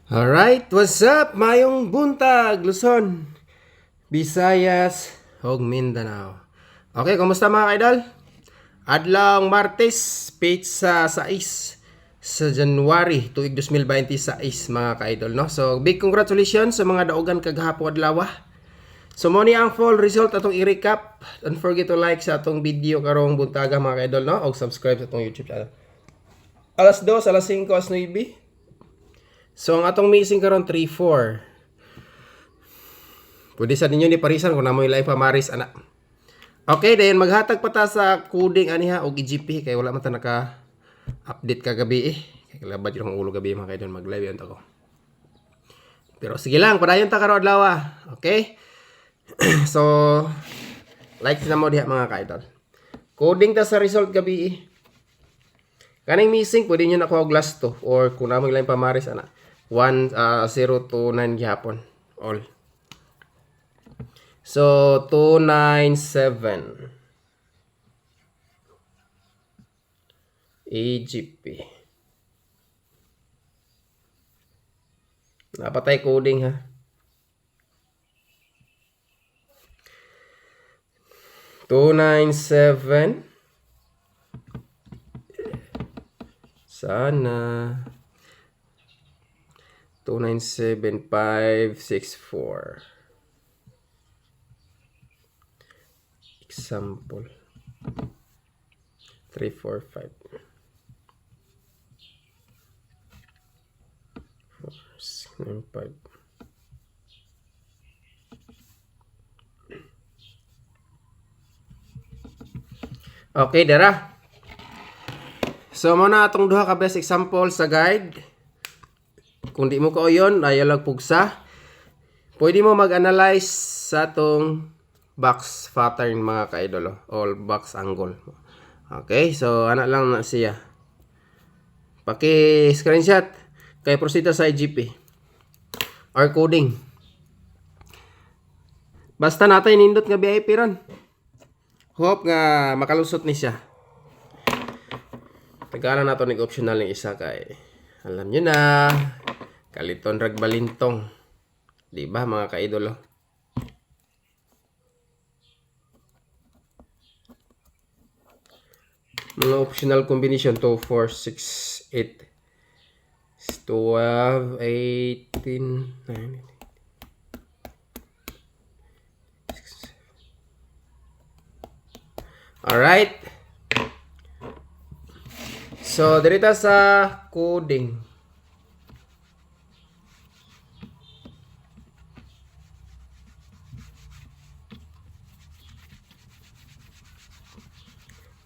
Alright, what's up? Mayong buntag, Luzon, Visayas, ug Mindanao. Okay, kumusta mga kaidol? Adlaw Martes, pizza sa 6 sa January tuig 2026 mga kaidol, no? So, big congratulations sa mga daugan kagahapon adlaw. So, mo ni ang full result atong i-recap. Don't forget to like sa atong video karong buntaga mga kaidol, no? O subscribe sa atong YouTube channel. Alas 2, alas 5, alas 9. So, ang atong missing karon 3-4. Pwede sa ninyo ni parisan kung namoy live pamaris ana. Okay, dayon maghatag pa ta sa coding aniha og IGP kay wala man ta naka update kagabi eh. Kay labad yung ulo gabi mga kaidol mag-live yan ako. Pero sige lang, padayon ta karon adlaw. Okay? So, like na mo diha mga kaidol. Coding ta sa result gabi eh. Kaning missing pwede niyo nakuha og last 2 or kung namoy live pamaris ana. 0 to 9 gihapon all. So 297 AGP. Napatay coding ha. 297 sana 297564 example 345 495 Okay, dara. So muna atong duha ka best example sa guide. Kung di mo kauyon, ayaw lang pugsa. Pwede mo mag-analyze sa atong box pattern mga kaidolo. All box angle. Okay, so ana lang na siya. Paki-screenshot. Kay prosita sa IGP. Or coding. Basta natin nindot nga VIP ron. Hope nga makalusot ni siya. Tagalan nato nig optional ng isa kay alam nyo na kaliton rag balintong. Di ba mga kaidolo? Mga optional combination 2, 4, 6, 8, 12, 18, 9. Alright. So, dirita sa coding.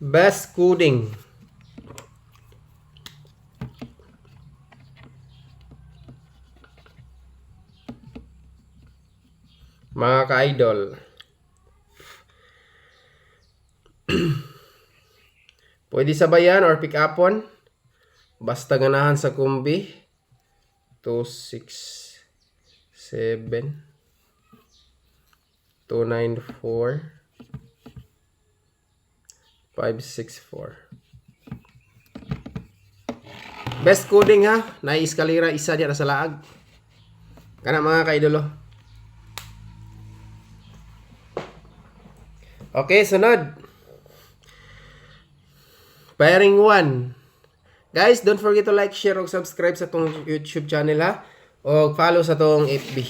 Best coding. Mga ka-idol. Pwede sabayan or pick upon. Basta ganahan sa kumbi. 2, 6, 7, 2, 9, 4, 5, 6, 4. Best coding ha. Naiskalira isa diya sa laag. Kana mga kaidolo. Okay, sunod. Pairing 1. Guys, don't forget to like, share, ug subscribe sa tong YouTube channel ha. O follow sa tong FB.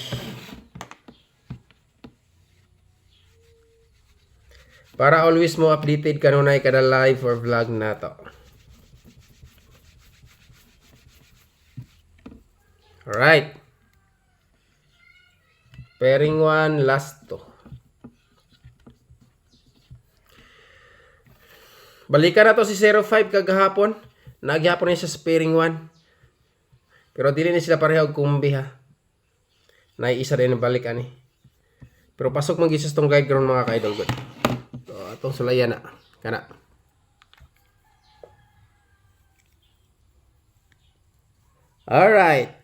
Para always mo updated kanunay kada live or vlog na to. Alright. Pairing 1, last 2. Balikan na to si 05 kagahapon. Nagyapon niya sa pairing 1. Pero dili ni sila pareha og kumbi ha. Naiisa rin balik ani. Pero pasok man gisas tong guide ground mga ka-idol good. So atong sulayan na. Kana. Alright.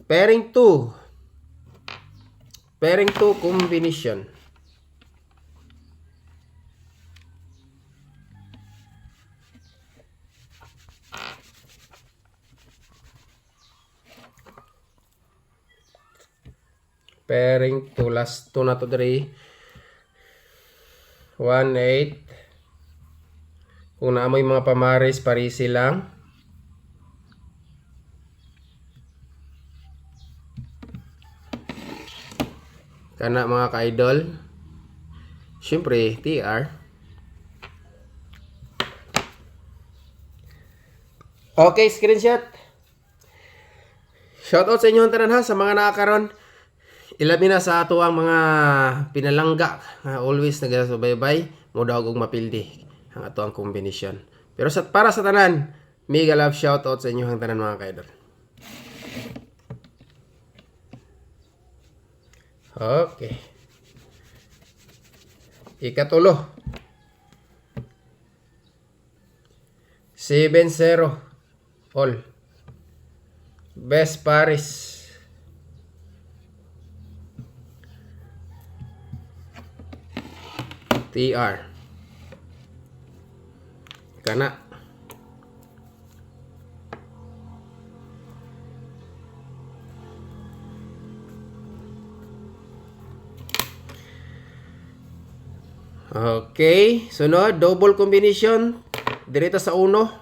Pairing 2. Pairing 2 combination. Pairing to last 2 na to 3. 1-8. Kung naamoy mga pamaris, parisi lang. Kana mga ka-idol. Siyempre, TR. Okay, screenshot. Shoutout sa inyo tanan ha, sa mga nakakaroon. Ilabi na sa ato ang mga pinalangga nga always nagasubaybay mo daw og mapildi ang ato ang kombinasyon. Pero para sa tanan, mega love shoutout sa inyo ang tanan mga ka-idol. Okay. Ikatulo. 7-0. All. Best Paris. TR. Kana. Okay, sunod, double combination direta sa uno.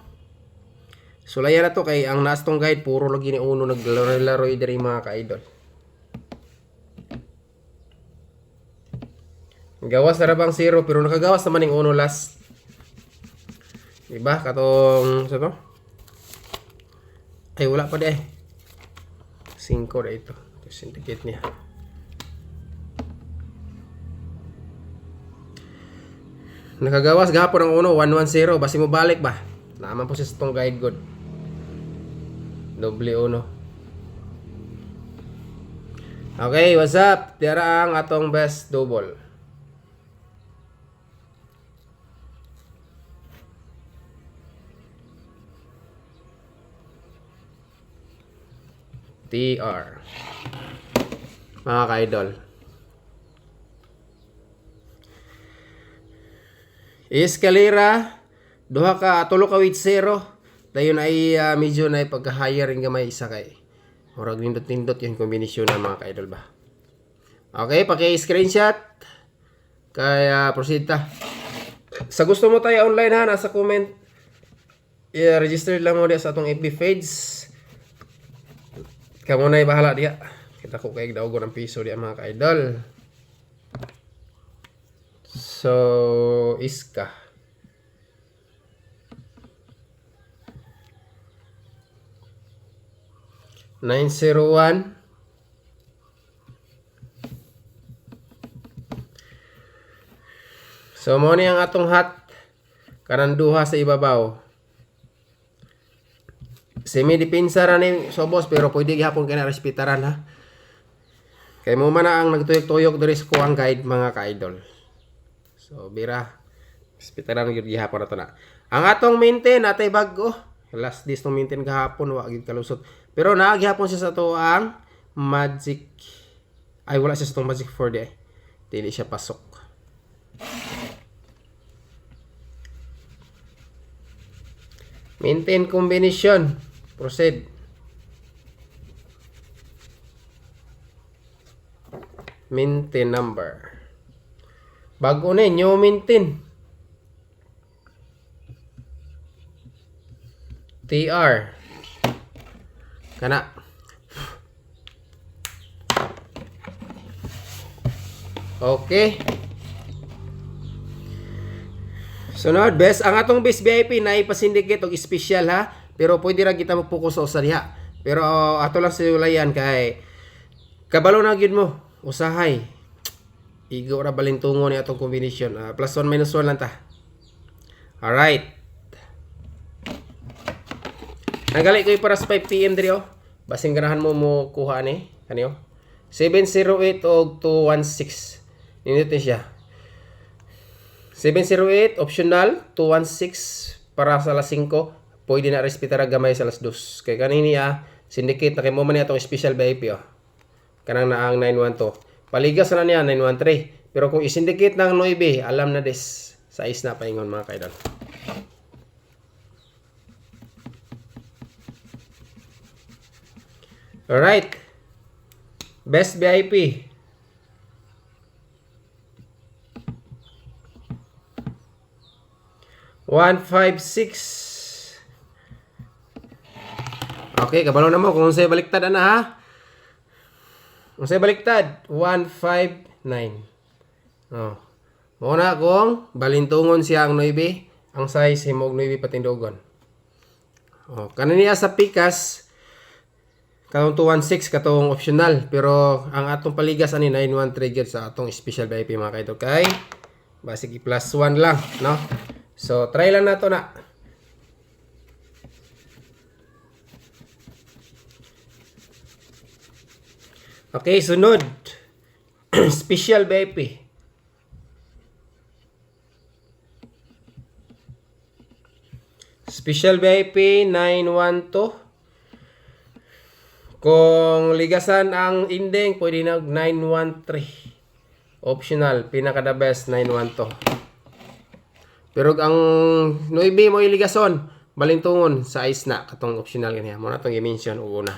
Sulayan na to kay ang nastong guide puro lagi ni uno naglaro-laro diri mga ka-idol. Gawas na rabang 0 pero nakagawas naman yung uno last. Diba? Katong sa to? Ay wala pa di ay. 5 na ito. Syndicate niya. Nakagawas gahapon ang uno, 1-1-0. Basi mo balik ba? Naaman po siya sa tong guide good. Doble uno. Okay, what's up? Tira ang atong best double. TR. Mga ka-idol. Escalera, duha ka tulo ka with 0. Dayon ay medyo na pagka-higher ring gamay isa kay. Murag nindot-nindot yung kombinasyon ng mga ka-idol ba. Okay, paki-screenshot. Kaya proceed ta. Sa gusto mo tayo online ha, nasa comment. I-register lang mo diya sa atong FB page. Kamu na bahala diya. Kita ko kay daog ng piso diya mga ka-idol. So, Iska. $901. So, mo ni ang atong hat. Kanang duha sa ibabaw. Semi-depensa ra ni sobos pero pwede gihapon kay na respetaran ha. Kay mo man ang nagtuyok-tuyok diri sa kuang guide mga ka-idol. So, bira. Respetaran gyud gihapon na to na. Ang atong maintain natay bag-o. Last days tong maintain gahapon wa gyud kalusot. Pero naagihapon siya sa to ang Magic. Ay wala siya sa tong Magic 4 di ay. Dili siya pasok. Maintain combination. Proceed. Maintain number. Bago na new maintain. TR. Kana. Okay. Sunod, best ang atong best VIP na ipasindicate og special ha. Pero pwede ra kita mo-focus sa usa diha. Pero ato lang siulayan kay kabalo na gyud mo. Usahay. Igo ra balintungo ni atong combination. Plus 1 minus 1 lang ta. Alright. Nagali ko para sa 5 PM diri oh. Basing ganahan mo mo kuha ni kaniyo. 708 og 216. Nindot siya. 708 optional 216 para sa alas 5 pwede na respetar gamay sa alas 2 kay kanini syndicate na kay mo man atong special VIP kanang na ang 912 paligas na niya 913 pero kung i-syndicate ng 9 alam na des sa is na paingon mga kaidol. Alright, best VIP 156. Okay, kabalo na mo kung sa'yo baliktad na ha. Kung sa'yo baliktad, 159. Oh. Muna kung balintungon siya ang 9, ang size himog 9 patindogon. Oh, kananiya sa pikas katong 216 katong optional, pero ang atong paligas ani 913 gyud sa atong special VIP mga kaidol kay basic plus 1 lang, no? So try lang nato na. Okay, sunod. Special VIP. Special VIP 912. Kung ligasan ang ending, pwede na 913. Optional, pinaka the best 912. Pero ang 9 mo iligason, balintungon sa ice na katong optional kaniya. Mo na tong i-mention una.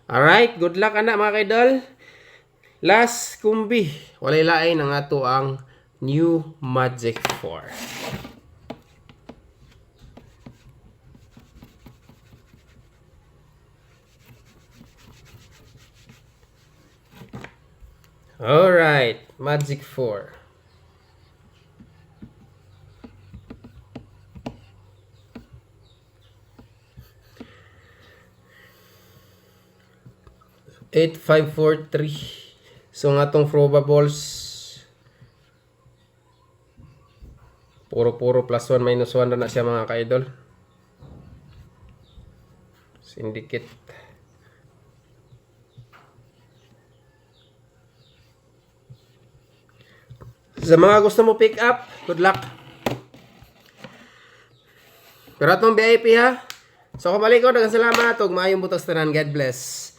Alright, good luck ana mga kaidol. Last kumbi, walay lain ang ato ang new Magic 4. Alright, Magic 4. Eight, 5, 4, 3. So nga tong probables puro plus 1 minus 1 na siya mga ka-idol. Syndicate. Sa mga gusto mo pick up, good luck. Pero atong VIP ha. So kung balik ko, dagang salamat. Huwag maayong butas tanan. God bless.